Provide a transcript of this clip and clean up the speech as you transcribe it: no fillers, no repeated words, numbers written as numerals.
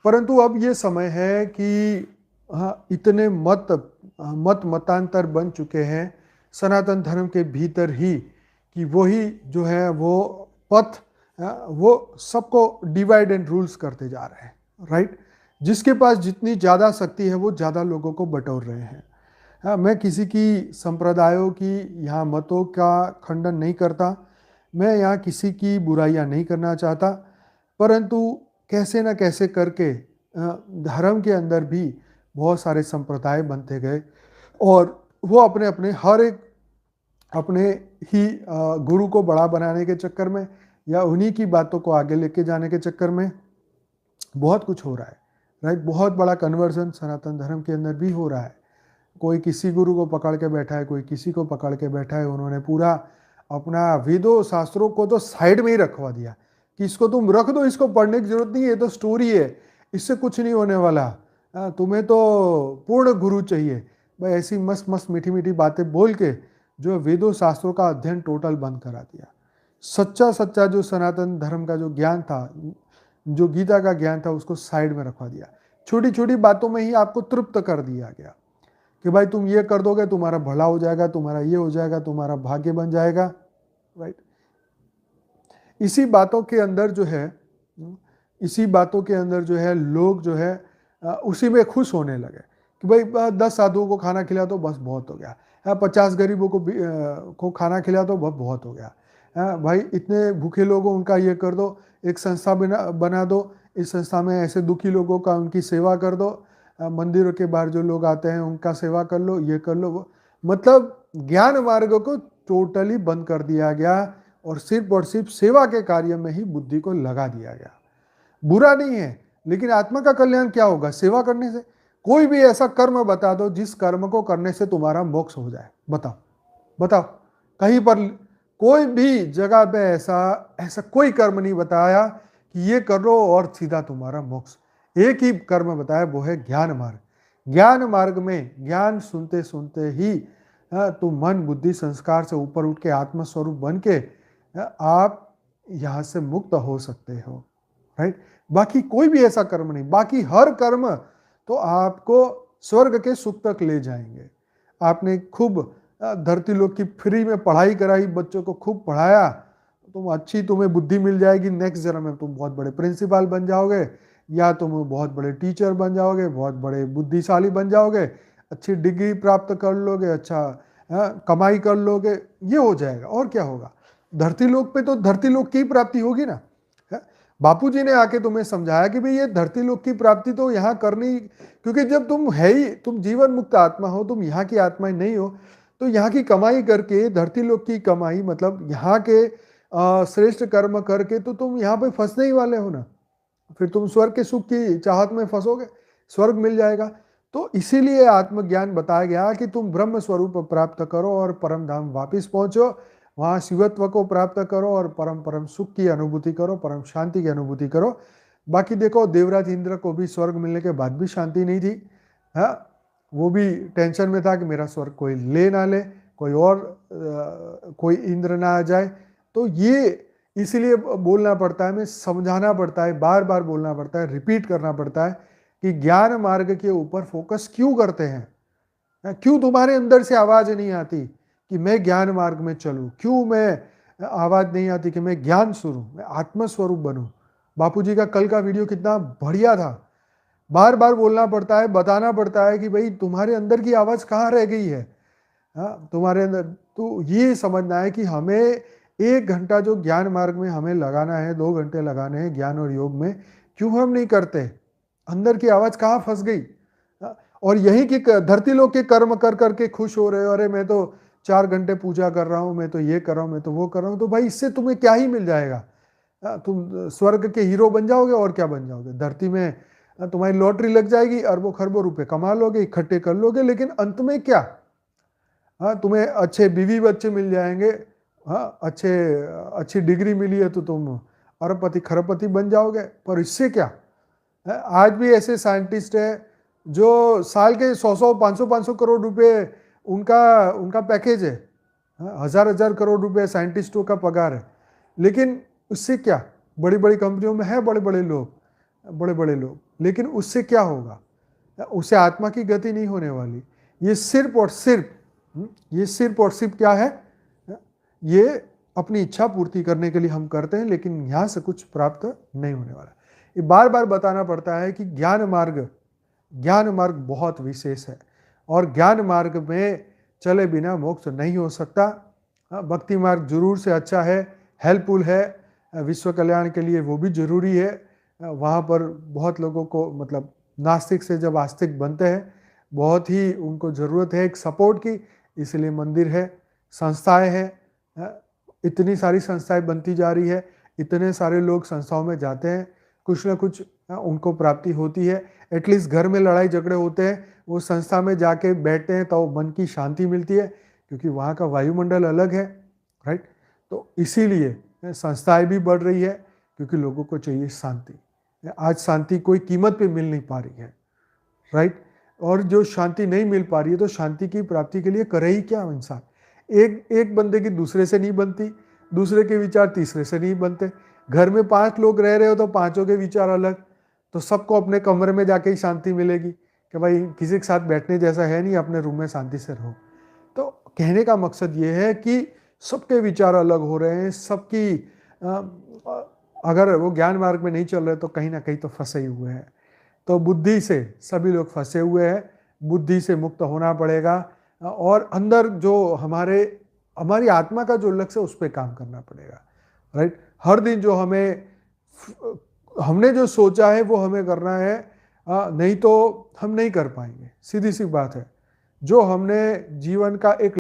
परंतु अब ये समय है कि हाँ, इतने मतांतर बन चुके हैं सनातन धर्म के भीतर ही कि वही जो है वो पथ वो सबको डिवाइड एंड रूल्स करते जा रहे हैं, राइट। जिसके पास जितनी ज़्यादा शक्ति है वो ज़्यादा लोगों को बटोर रहे हैं। हाँ, मैं किसी की संप्रदायों की यहाँ मतों का खंडन नहीं करता, मैं यहाँ किसी की बुराइयाँ नहीं करना चाहता, परंतु कैसे ना कैसे करके धर्म के अंदर भी बहुत सारे संप्रदाय बनते गए और वो अपने अपने हर एक अपने ही गुरु को बड़ा बनाने के चक्कर में या उन्हीं की बातों को आगे लेके जाने के चक्कर में बहुत कुछ हो रहा है, राइट। बहुत बड़ा कन्वर्जन सनातन धर्म के अंदर भी हो रहा है। कोई किसी गुरु को पकड़ के बैठा है, कोई किसी को पकड़ के बैठा है। उन्होंने पूरा अपना वेदों शास्त्रों को तो साइड में ही रखवा दिया कि इसको तुम रख दो, इसको पढ़ने की जरूरत नहीं है, ये तो स्टोरी है, इससे कुछ नहीं होने वाला। तुम्हें तो पूर्ण गुरु चाहिए भाई। ऐसी मस्त मस्त मीठी मीठी बातें बोल के जो वेदों शास्त्रों का अध्ययन टोटल बंद करा दिया। सच्चा सच्चा जो सनातन धर्म का जो ज्ञान था, जो गीता का ज्ञान था, उसको साइड में रखवा दिया। छोटी छोटी बातों में ही आपको तृप्त कर दिया गया कि भाई तुम ये कर दोगे तुम्हारा भला हो जाएगा, तुम्हारा ये हो जाएगा, तुम्हारा भाग्य बन जाएगा, राइट। इसी बातों के अंदर जो है इसी बातों के अंदर जो है लोग जो है उसी में खुश होने लगे कि भाई 10 साधुओं को खाना खिला तो बस बहुत हो गया, 50 गरीबों को खाना खिला तो बहुत हो गया, भाई इतने भूखे लोगों उनका ये कर दो, एक संस्था बना दो, इस संस्था में ऐसे दुखी लोगों का उनकी सेवा कर दो, मंदिरों के बाहर जो लोग आते हैं उनका सेवा कर लो, ये कर लो। मतलब ज्ञान मार्ग को टोटली बंद कर दिया गया और सिर्फ सेवा के कार्य में ही बुद्धि को लगा दिया गया। बुरा नहीं है, लेकिन आत्मा का कल्याण क्या होगा सेवा करने से? कोई भी ऐसा कर्म बता दो जिस कर्म को करने से तुम्हारा मोक्ष हो जाए, बताओ बताओ। कहीं पर कोई भी जगह पे ऐसा कोई कर्म नहीं बताया कि ये कर लो और सीधा तुम्हारा मोक्ष। एक ही कर्म बताया, वो है ज्ञान मार्ग। ज्ञान मार्ग में ज्ञान सुनते सुनते ही तुम मन बुद्धि संस्कार से ऊपर उठ के आत्मस्वरूप बन के आप यहाँ से मुक्त हो सकते हो, राइट। बाकी कोई भी ऐसा कर्म नहीं, बाकी हर कर्म तो आपको स्वर्ग के सुख तक ले जाएंगे। आपने खूब धरती लोक की फ्री में पढ़ाई कराई, बच्चों को खूब पढ़ाया, तुम्हें बुद्धि मिल जाएगी, नेक्स्ट जन्म में तुम बहुत बड़े प्रिंसिपल बन जाओगे या तुम बहुत बड़े टीचर बन जाओगे, बहुत बड़े बुद्धिशाली बन जाओगे, अच्छी डिग्री प्राप्त कर लोगे, अच्छा कमाई कर लोगे, ये हो जाएगा। और क्या होगा? धरती लोक पे तो धरती लोक की प्राप्ति होगी ना। बापूजी ने आके तुम्हें समझाया कि भाई ये धरती लोक की प्राप्ति तो यहाँ करनी, क्योंकि जब तुम है ही, तुम जीवन मुक्त आत्मा हो, तुम यहाँ की आत्मा नहीं हो, तो यहाँ की कमाई करके धरती लोक की कमाई मतलब यहाँ के श्रेष्ठ कर्म करके तो तुम यहाँ पे फंसने ही वाले हो ना। फिर तुम स्वर्ग के सुख की चाहत में फंसोगे, स्वर्ग मिल जाएगा। तो इसीलिए आत्मज्ञान बताया गया कि तुम ब्रह्म स्वरूप प्राप्त करो और परम धाम वापिस पहुंचो, वहां शिवत्व को प्राप्त करो और परम परम सुख की अनुभूति करो, परम शांति की अनुभूति करो। बाकी देखो, देवराज इंद्र को भी स्वर्ग मिलने के बाद भी शांति नहीं थी। हाँ, वो भी टेंशन में था कि मेरा स्वर्ग कोई ले ना ले, कोई और कोई इंद्र ना आ जाए। तो ये इसीलिए बोलना पड़ता है, हमें समझाना पड़ता है, बार बार बोलना पड़ता है, रिपीट करना पड़ता है कि ज्ञान मार्ग के ऊपर फोकस क्यों करते हैं। क्यों तुम्हारे अंदर से आवाज नहीं आती कि मैं ज्ञान मार्ग में चलूं? क्यों मैं आवाज नहीं आती कि मैं ज्ञान स्वरूप, मैं आत्मस्वरूप बनूं? बापूजी का कल का वीडियो कितना बढ़िया था। बार बार बोलना पड़ता है, बताना पड़ता है कि भाई तुम्हारे अंदर की आवाज कहाँ रह गई है। तुम्हारे अंदर तो ये समझना है कि हमें 1 घंटा जो ज्ञान मार्ग में हमें लगाना है, 2 घंटे लगाने हैं ज्ञान और योग में, क्यों हम नहीं करते? अंदर की आवाज कहाँ फंस गई? और यही कि धरती लोग के कर्म कर करके खुश हो रहे हो, अरे मैं तो 4 घंटे पूजा कर रहा हूँ, मैं तो ये कर रहा हूँ, मैं तो वो कर रहा हूँ। तो भाई इससे तुम्हें क्या ही मिल जाएगा? तुम स्वर्ग के हीरो बन जाओगे और क्या बन जाओगे? धरती में तुम्हारी लॉटरी लग जाएगी, अरबों खरबों रुपए कमा लोगे, इकट्ठे कर लोगे, लेकिन अंत में क्या? तुम्हें अच्छे बीवी बच्चे मिल जाएंगे, अच्छी डिग्री मिली है तो तुम अरबपति खरबपति बन जाओगे, पर इससे क्या? आज भी ऐसे साइंटिस्ट है जो साल के 100 500 करोड़ रुपए उनका उनका पैकेज है, 1000 करोड़ रुपए साइंटिस्टों का पगार है, लेकिन उससे क्या? बड़ी बड़ी कंपनियों में है बड़े बड़े लोग, लेकिन उससे क्या होगा? उससे आत्मा की गति नहीं होने वाली। ये सिर्फ और सिर्फ क्या है? ये अपनी इच्छा पूर्ति करने के लिए हम करते हैं, लेकिन यहाँ से कुछ प्राप्त नहीं होने वाला। ये बार बार बताना पड़ता है कि ज्ञान मार्ग बहुत विशेष है और ज्ञान मार्ग में चले बिना मोक्ष नहीं हो सकता। भक्ति मार्ग जरूर से अच्छा है, हेल्पफुल है, विश्व कल्याण के लिए वो भी जरूरी है। वहाँ पर बहुत लोगों को मतलब नास्तिक से जब आस्तिक बनते हैं, बहुत ही उनको ज़रूरत है एक सपोर्ट की, इसलिए मंदिर है, संस्थाएं हैं, इतनी सारी संस्थाएं बनती जा रही है, इतने सारे लोग संस्थाओं में जाते हैं, कुछ ना कुछ उनको प्राप्ति होती है। एटलीस्ट घर में लड़ाई झगड़े होते हैं, वो संस्था में जाके बैठते हैं तो मन की शांति मिलती है, क्योंकि वहाँ का वायुमंडल अलग है, राइट। तो इसीलिए संस्थाएं भी बढ़ रही है, क्योंकि लोगों को चाहिए शांति। आज शांति कोई कीमत पे मिल नहीं पा रही है, राइट। और जो शांति नहीं मिल पा रही है तो शांति की प्राप्ति के लिए करे ही क्या इंसान? एक बंदे की दूसरे से नहीं बनती, दूसरे के विचार तीसरे से नहीं बनते। घर में 5 लोग रह रहे हो तो 5 के विचार अलग, तो सबको अपने कमरे में जाके ही शांति मिलेगी कि भाई किसी के साथ बैठने जैसा है नहीं, अपने रूम में शांति से रहो। तो कहने का मकसद ये है कि सबके विचार अलग हो रहे हैं, सबकी अगर वो ज्ञान मार्ग में नहीं चल रहे तो कहीं ना कहीं तो फंसे ही हुए हैं। तो बुद्धि से सभी लोग फंसे हुए हैं, बुद्धि से मुक्त होना पड़ेगा और अंदर जो हमारी आत्मा का जो लक्ष्य है उस पर काम करना पड़ेगा, राइट। हर दिन जो हमने जो सोचा है वो हमें करना है, नहीं तो हम नहीं कर पाएंगे। सीधी सी बात है। जो हमने जीवन का एक